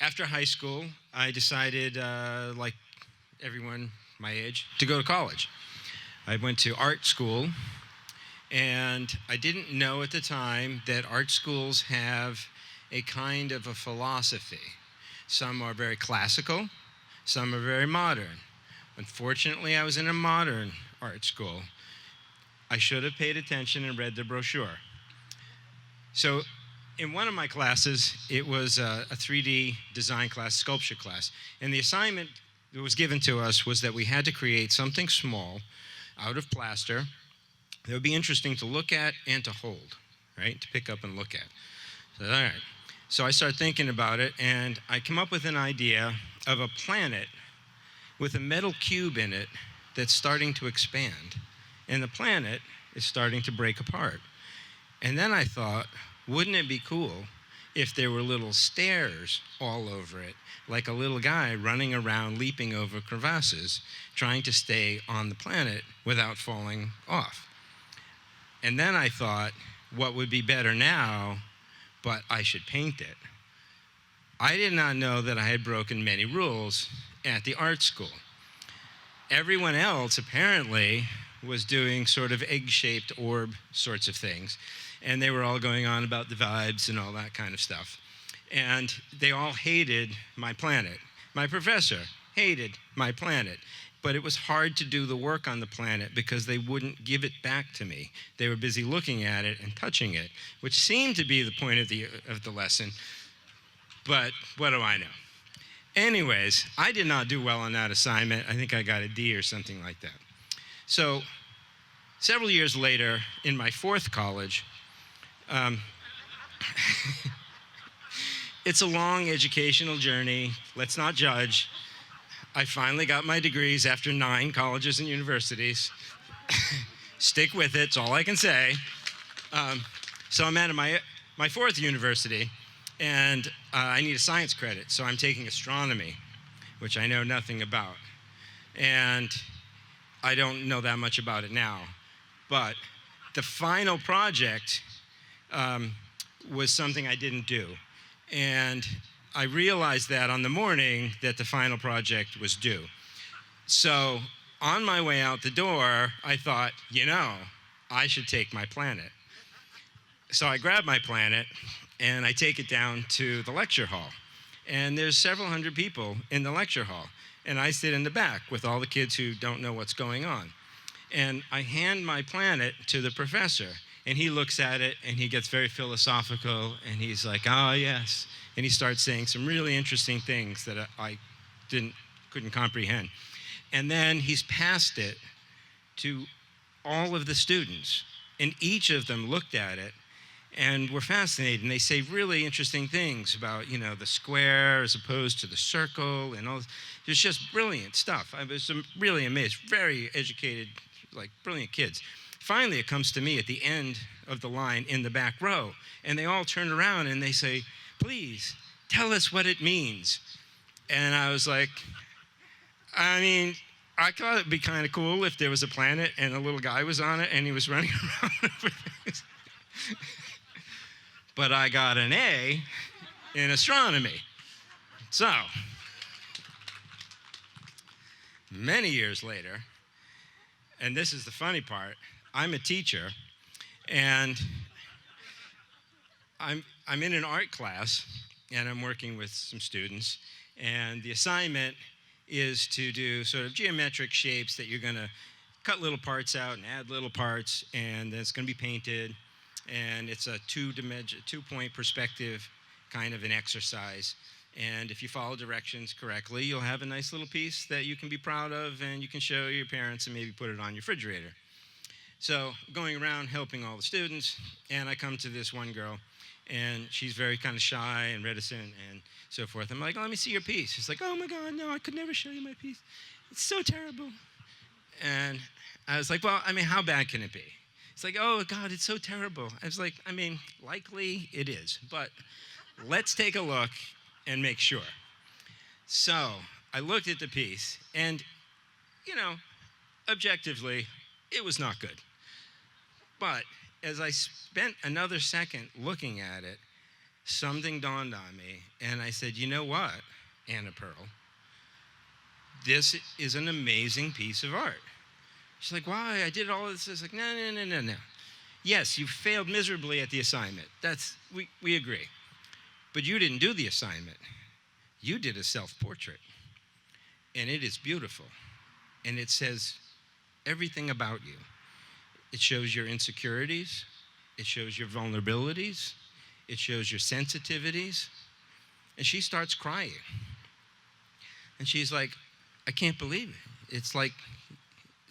After high school, I decided, like everyone my age, to go to college. I went to art school, and I didn't know at the time that art schools have a kind of a philosophy. Some are very classical, some are very modern. Unfortunately, I was in a modern art school. I should have paid attention and read the brochure. So, in one of my classes, it was a 3D design class, sculpture class, and the assignment that was given to us was that we had to create something small out of plaster that would be interesting to look at and to hold, right? To pick up and look at. So, all right. So I started thinking about it, and I came up with an idea of a planet with a metal cube in it that's starting to expand, and the planet is starting to break apart. And then I thought, wouldn't it be cool if there were little stairs all over it, like a little guy running around leaping over crevasses, trying to stay on the planet without falling off? And then I thought, what would be better now, but I should paint it. I did not know that I had broken many rules at the art school. Everyone else apparently was doing sort of egg-shaped orb sorts of things, and they were all going on about the vibes and all that kind of stuff. And they all hated my planet. My professor hated my planet, but it was hard to do the work on the planet because they wouldn't give it back to me. They were busy looking at it and touching it, which seemed to be the point of the lesson, but what do I know? Anyways, I did not do well on that assignment. I think I got a D or something like that. So several years later, in my fourth college, it's a long educational journey. Let's not judge. I finally got my degrees after 9 colleges and universities. Stick with it, it's all I can say. So I'm at my fourth university, and I need a science credit, so I'm taking astronomy, which I know nothing about. And I don't know that much about it now. But the final project was something I didn't do. And I realized that on the morning that the final project was due. So on my way out the door, I thought, I should take my planet. So I grab my planet, and I take it down to the lecture hall. And there's several hundred people in the lecture hall. And I sit in the back with all the kids who don't know what's going on. And I hand my planet to the professor. And he looks at it, and he gets very philosophical, and he's like, oh, yes. And he starts saying some really interesting things that I couldn't comprehend. And then he's passed it to all of the students. And each of them looked at it and were fascinated. And they say really interesting things about, the square as opposed to the circle and all. It's just brilliant stuff. I was really amazed. Very educated, brilliant kids. Finally, it comes to me at the end of the line in the back row, and they all turn around and they say, please, tell us what it means. And I was like, I thought it'd be kind of cool if there was a planet and a little guy was on it and he was running around over things. But I got an A in astronomy. So, many years later, and this is the funny part, I'm a teacher, and I'm in an art class, and I'm working with some students, and the assignment is to do sort of geometric shapes that you're going to cut little parts out and add little parts, and then it's going to be painted, and it's a two-point perspective kind of an exercise. And if you follow directions correctly, you'll have a nice little piece that you can be proud of, and you can show your parents and maybe put it on your refrigerator. So going around helping all the students, and I come to this one girl, and she's very kind of shy and reticent and so forth. I'm like, let me see your piece. She's like, oh my God, no, I could never show you my piece. It's so terrible. And I was like, well, how bad can it be? It's like, oh God, it's so terrible. I was like, likely it is, but let's take a look and make sure. So I looked at the piece, and, objectively, it was not good. But as I spent another second looking at it, something dawned on me, and I said, you know what, Anna Pearl? This is an amazing piece of art. She's like, why? I did all this. I was like, no. Yes, you failed miserably at the assignment. We agree. But you didn't do the assignment. You did a self-portrait. And it is beautiful. And it says everything about you. It shows your insecurities. It shows your vulnerabilities. It shows your sensitivities. And she starts crying. And she's like, I can't believe it. It's like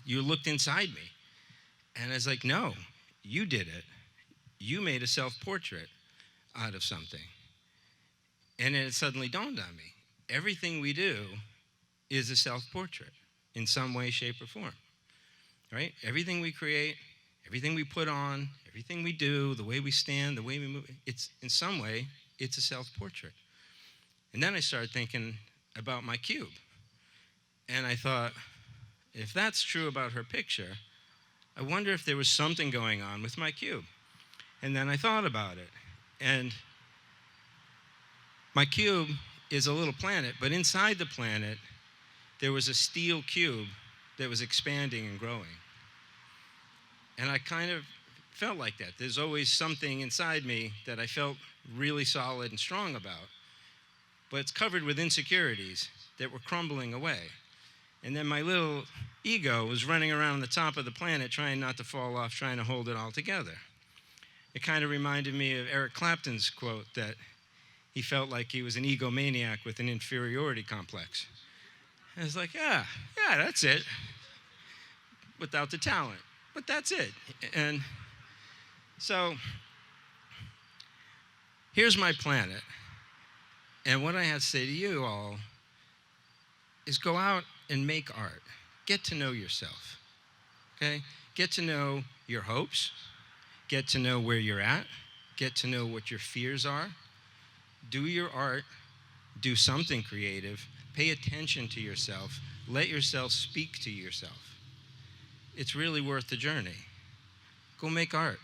you looked inside me. And I was like, no, you did it. You made a self-portrait out of something. And then it suddenly dawned on me. Everything we do is a self-portrait in some way, shape, or form. Right? Everything we create, everything we put on, everything we do, the way we stand, the way we move, it's in some way, it's a self-portrait. And then I started thinking about my cube. And I thought, if that's true about her picture, I wonder if there was something going on with my cube. And then I thought about it. And my cube is a little planet, but inside the planet, there was a steel cube that was expanding and growing. And I kind of felt like that. There's always something inside me that I felt really solid and strong about, but it's covered with insecurities that were crumbling away. And then my little ego was running around the top of the planet trying not to fall off, trying to hold it all together. It kind of reminded me of Eric Clapton's quote that he felt like he was an egomaniac with an inferiority complex. And I was like, yeah, that's it. Without the talent, but that's it. And so here's my planet. And what I have to say to you all is go out and make art. Get to know yourself, okay? Get to know your hopes. Get to know where you're at. Get to know what your fears are. Do your art. Do something creative. Pay attention to yourself. Let yourself speak to yourself. It's really worth the journey. Go make art.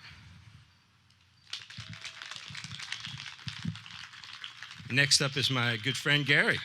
Next up is my good friend, Gary.